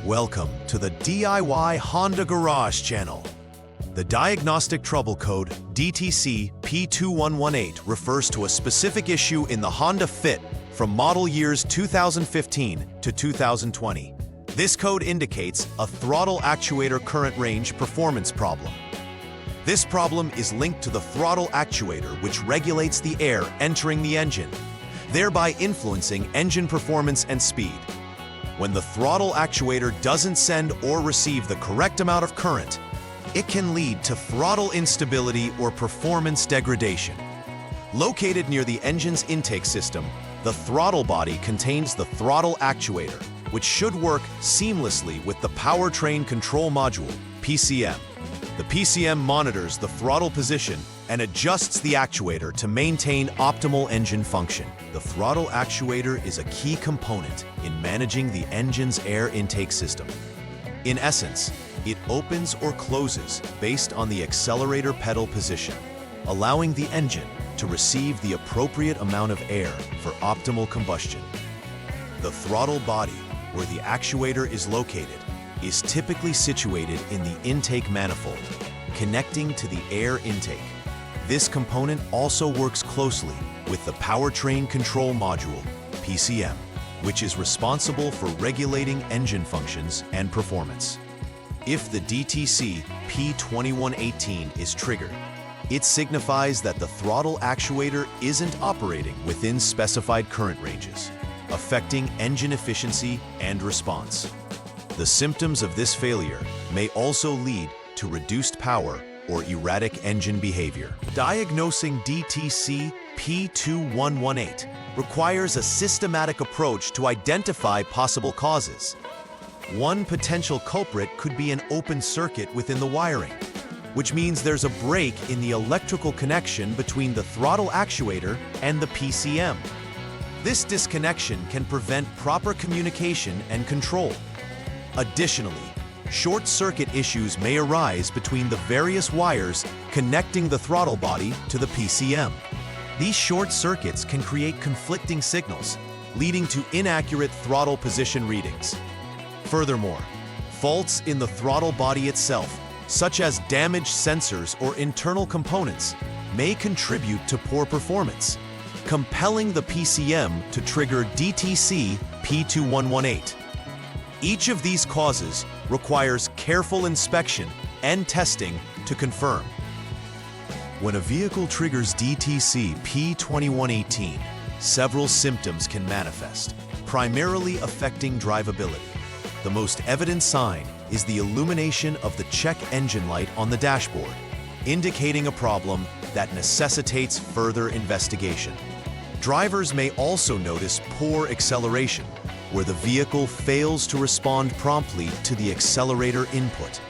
Welcome to the DIY Honda Garage channel. The diagnostic trouble code DTC P2118 refers to a specific issue in the Honda Fit from model years 2015 to 2020. This code indicates a throttle actuator current range performance problem. This problem is linked to the throttle actuator, which regulates the air entering the engine, thereby influencing engine performance and speed. When the throttle actuator doesn't send or receive the correct amount of current, it can lead to throttle instability or performance degradation. Located near the engine's intake system, the throttle body contains the throttle actuator, which should work seamlessly with the powertrain control module, PCM. The PCM monitors the throttle position and adjusts the actuator to maintain optimal engine function. The throttle actuator is a key component in managing the engine's air intake system. In essence, it opens or closes based on the accelerator pedal position, allowing the engine to receive the appropriate amount of air for optimal combustion. The throttle body, where the actuator is located, is typically situated in the intake manifold, connecting to the air intake. This component also works closely with the powertrain control module, PCM, which is responsible for regulating engine functions and performance. If the DTC P2118 is triggered, it signifies that the throttle actuator isn't operating within specified current ranges, affecting engine efficiency and response. The symptoms of this failure may also lead to reduced power or erratic engine behavior. Diagnosing DTC P2118 requires a systematic approach to identify possible causes. One potential culprit could be an open circuit within the wiring, which means there's a break in the electrical connection between the throttle actuator and the PCM. This disconnection can prevent proper communication and control. Additionally, short circuit issues may arise between the various wires connecting the throttle body to the PCM. These short circuits can create conflicting signals, leading to inaccurate throttle position readings. Furthermore, faults in the throttle body itself, such as damaged sensors or internal components, may contribute to poor performance, compelling the PCM to trigger DTC P2118. Each of these causes requires careful inspection and testing to confirm. When a vehicle triggers DTC P2118, several symptoms can manifest, primarily affecting drivability. The most evident sign is the illumination of the check engine light on the dashboard, indicating a problem that necessitates further investigation. Drivers may also notice poor acceleration, where the vehicle fails to respond promptly to the accelerator input,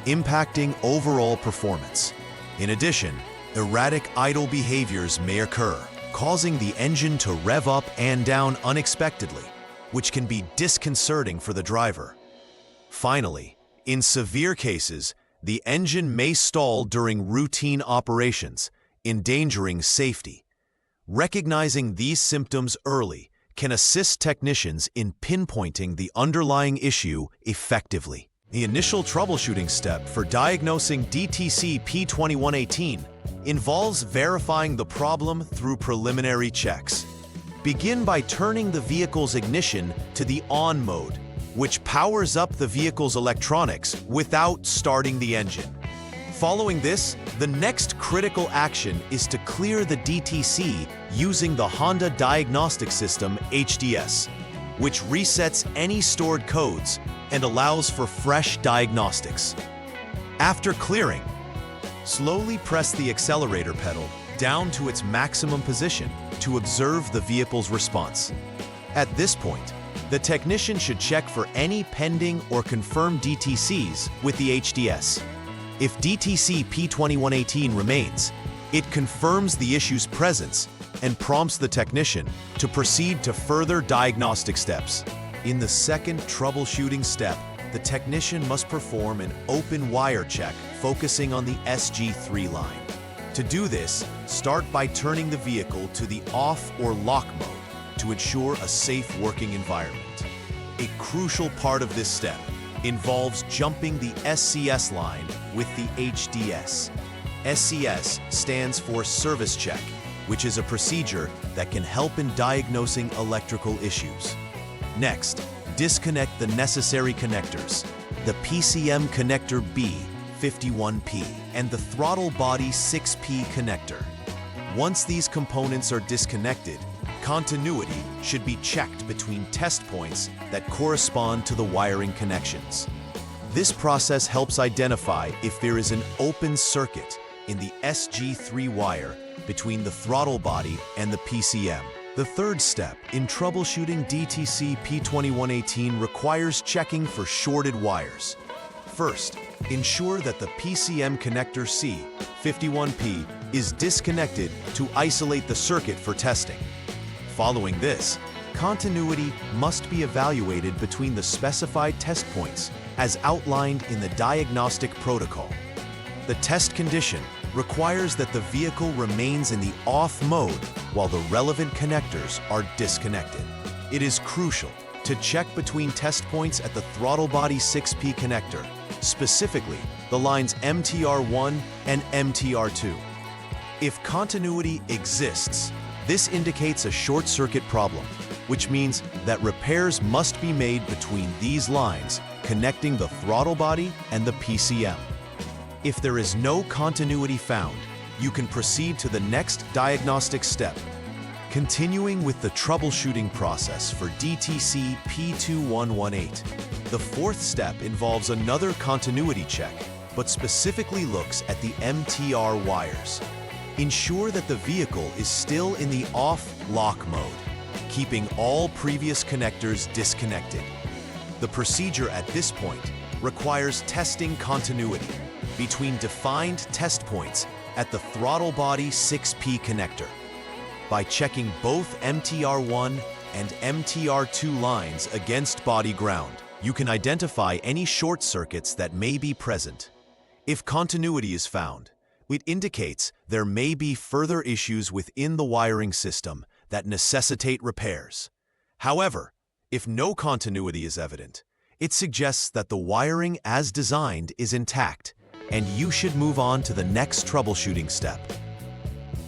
impacting overall performance. In addition, erratic idle behaviors may occur, causing the engine to rev up and down unexpectedly, which can be disconcerting for the driver. Finally, in severe cases, the engine may stall during routine operations, endangering safety. Recognizing these symptoms early can assist technicians in pinpointing the underlying issue effectively. The initial troubleshooting step for diagnosing DTC P2118 involves verifying the problem through preliminary checks. Begin by turning the vehicle's ignition to the on mode, which powers up the vehicle's electronics without starting the engine. Following this, the next critical action is to clear the DTC using the Honda Diagnostics System HDS, which resets any stored codes and allows for fresh diagnostics. After clearing, slowly press the accelerator pedal down to its maximum position to observe the vehicle's response. At this point, the technician should check for any pending or confirmed DTCs with the HDS. If DTC P2118 remains, it confirms the issue's presence and prompts the technician to proceed to further diagnostic steps. In the second troubleshooting step, the technician must perform an open wire check focusing on the SG3 line. To do this, start by turning the vehicle to the off or lock mode to ensure a safe working environment. A crucial part of this step involves jumping the SCS line with the HDS. SCS stands for Service Check, which is a procedure that can help in diagnosing electrical issues. Next, disconnect the necessary connectors, the PCM connector B51P and the throttle body 6P connector. Once these components are disconnected, continuity should be checked between test points that correspond to the wiring connections. This process helps identify if there is an open circuit in the SG3 wire between the throttle body and the PCM. The third step in troubleshooting DTC P2118 requires checking for shorted wires. First, ensure that the PCM connector C51P is disconnected to isolate the circuit for testing. Following this, continuity must be evaluated between the specified test points as outlined in the diagnostic protocol. The test condition requires that the vehicle remains in the off mode while the relevant connectors are disconnected. It is crucial to check between test points at the throttle body 6P connector, specifically the lines MTR1 and MTR2. If continuity exists, this indicates a short circuit problem, which means that repairs must be made between these lines connecting the throttle body and the PCM. If there is no continuity found, you can proceed to the next diagnostic step. Continuing with the troubleshooting process for DTC P2118, the fourth step involves another continuity check, but specifically looks at the MTR wires. Ensure that the vehicle is still in the off-lock mode, keeping all previous connectors disconnected. The procedure at this point requires testing continuity between defined test points at the throttle body 6P connector. By checking both MTR1 and MTR2 lines against body ground, you can identify any short circuits that may be present. If continuity is found, it indicates there may be further issues within the wiring system that necessitate repairs. However, if no continuity is evident, it suggests that the wiring as designed is intact, and you should move on to the next troubleshooting step.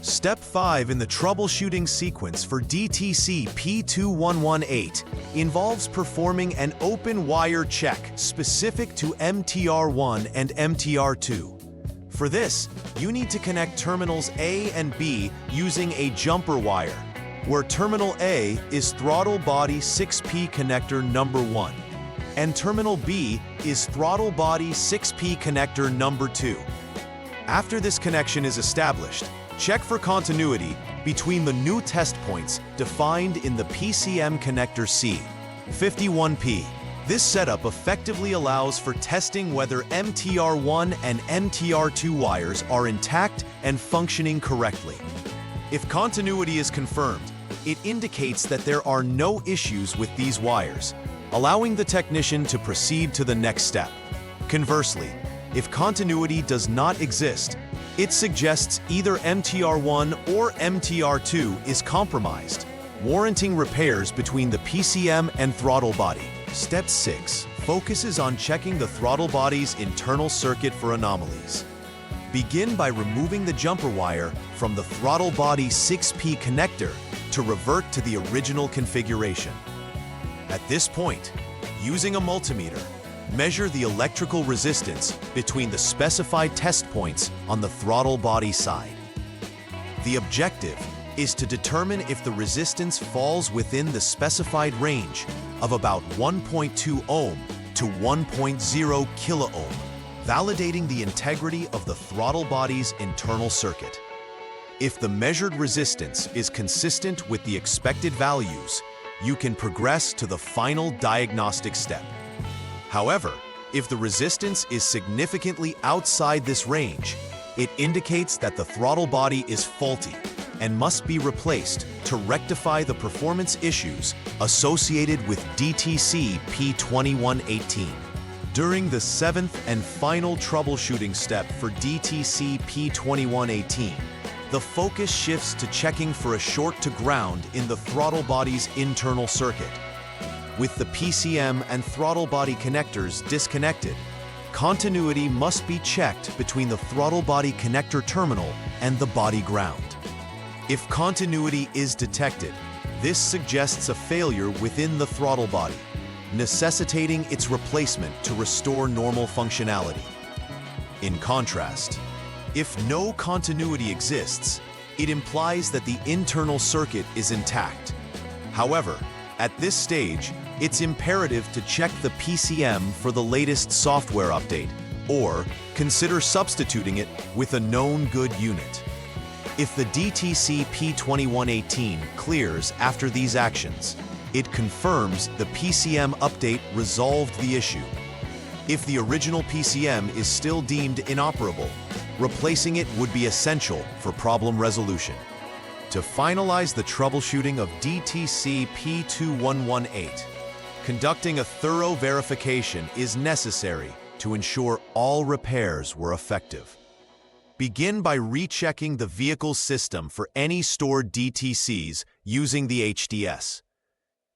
Step 5 in the troubleshooting sequence for DTC P2118 involves performing an open wire check specific to MTR1 and MTR2. For this, you need to connect terminals A and B using a jumper wire, where terminal A is throttle body 6P connector number 1, and terminal B is throttle body 6P connector number 2. After this connection is established, check for continuity between the new test points defined in the PCM connector C51P. This setup effectively allows for testing whether MTR1 and MTR2 wires are intact and functioning correctly. If continuity is confirmed, it indicates that there are no issues with these wires, allowing the technician to proceed to the next step. Conversely, if continuity does not exist, it suggests either MTR1 or MTR2 is compromised, warranting repairs between the PCM and throttle body. Step 6 focuses on checking the throttle body's internal circuit for anomalies. Begin by removing the jumper wire from the throttle body 6P connector to revert to the original configuration. At this point, using a multimeter, measure the electrical resistance between the specified test points on the throttle body side. The objective is to determine if the resistance falls within the specified range of about 1.2 ohm to 1.0 kilo-ohm, validating the integrity of the throttle body's internal circuit. If the measured resistance is consistent with the expected values, you can progress to the final diagnostic step. However, if the resistance is significantly outside this range, it indicates that the throttle body is faulty and must be replaced to rectify the performance issues associated with DTC P2118. During the seventh and final troubleshooting step for DTC P2118, the focus shifts to checking for a short to ground in the throttle body's internal circuit. with the PCM and throttle body connectors disconnected, continuity must be checked between the throttle body connector terminal and the body ground. If continuity is detected, this suggests a failure within the throttle body, necessitating its replacement to restore normal functionality. In contrast, if no continuity exists, it implies that the internal circuit is intact. However, at this stage, it's imperative to check the PCM for the latest software update, or consider substituting it with a known good unit. If the DTC P2118 clears after these actions, it confirms the PCM update resolved the issue. If the original PCM is still deemed inoperable, replacing it would be essential for problem resolution. To finalize the troubleshooting of DTC P2118, conducting a thorough verification is necessary to ensure all repairs were effective. Begin by rechecking the vehicle system for any stored DTCs using the HDS.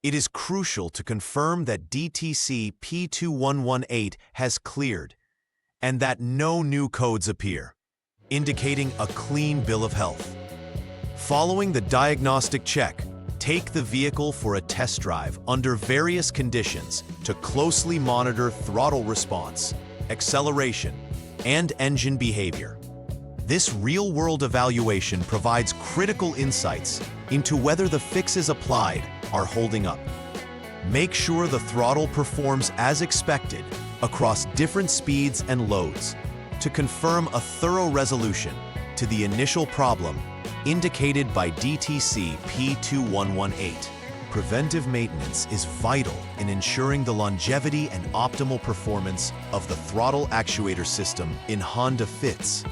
It is crucial to confirm that DTC P2118 has cleared and that no new codes appear, indicating a clean bill of health. Following the diagnostic check, take the vehicle for a test drive under various conditions to closely monitor throttle response, acceleration, and engine behavior. This real-world evaluation provides critical insights into whether the fixes applied are holding up. Make sure the throttle performs as expected across different speeds and loads to confirm a thorough resolution to the initial problem indicated by DTC P2118. Preventive maintenance is vital in ensuring the longevity and optimal performance of the throttle actuator system in Honda Fits.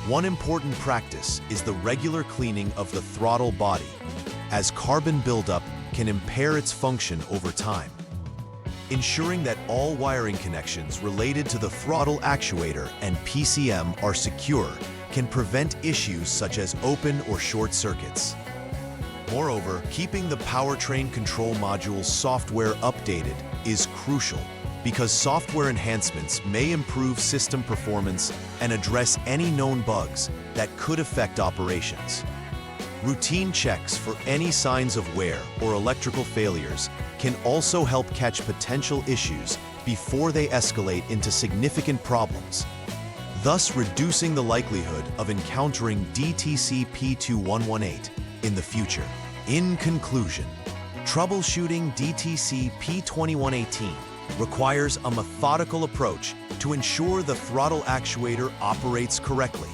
One important practice is the regular cleaning of the throttle body, as carbon buildup can impair its function over time. Ensuring that all wiring connections related to the throttle actuator and PCM are secure can prevent issues such as open or short circuits. Moreover, keeping the powertrain control module's software updated is crucial because software enhancements may improve system performance and address any known bugs that could affect operations. Routine checks for any signs of wear or electrical failures can also help catch potential issues before they escalate into significant problems, thus reducing the likelihood of encountering DTC P2118 in the future. In conclusion, troubleshooting DTC P2118 requires a methodical approach to ensure the throttle actuator operates correctly.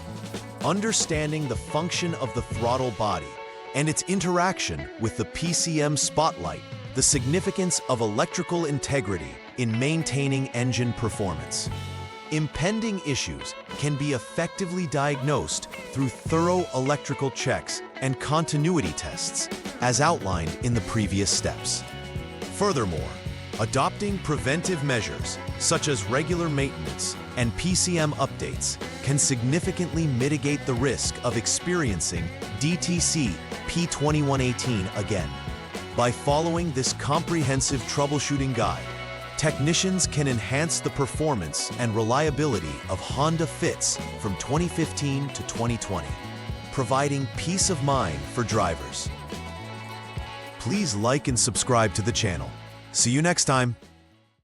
Understanding the function of the throttle body and its interaction with the PCM spotlight the significance of electrical integrity in maintaining engine performance. Impending issues can be effectively diagnosed through thorough electrical checks and continuity tests, as outlined in the previous steps. Furthermore, adopting preventive measures, such as regular maintenance and PCM updates, can significantly mitigate the risk of experiencing DTC P2118 again. By following this comprehensive troubleshooting guide, technicians can enhance the performance and reliability of Honda Fits from 2015 to 2020, providing peace of mind for drivers. Please like and subscribe to the channel. See you next time.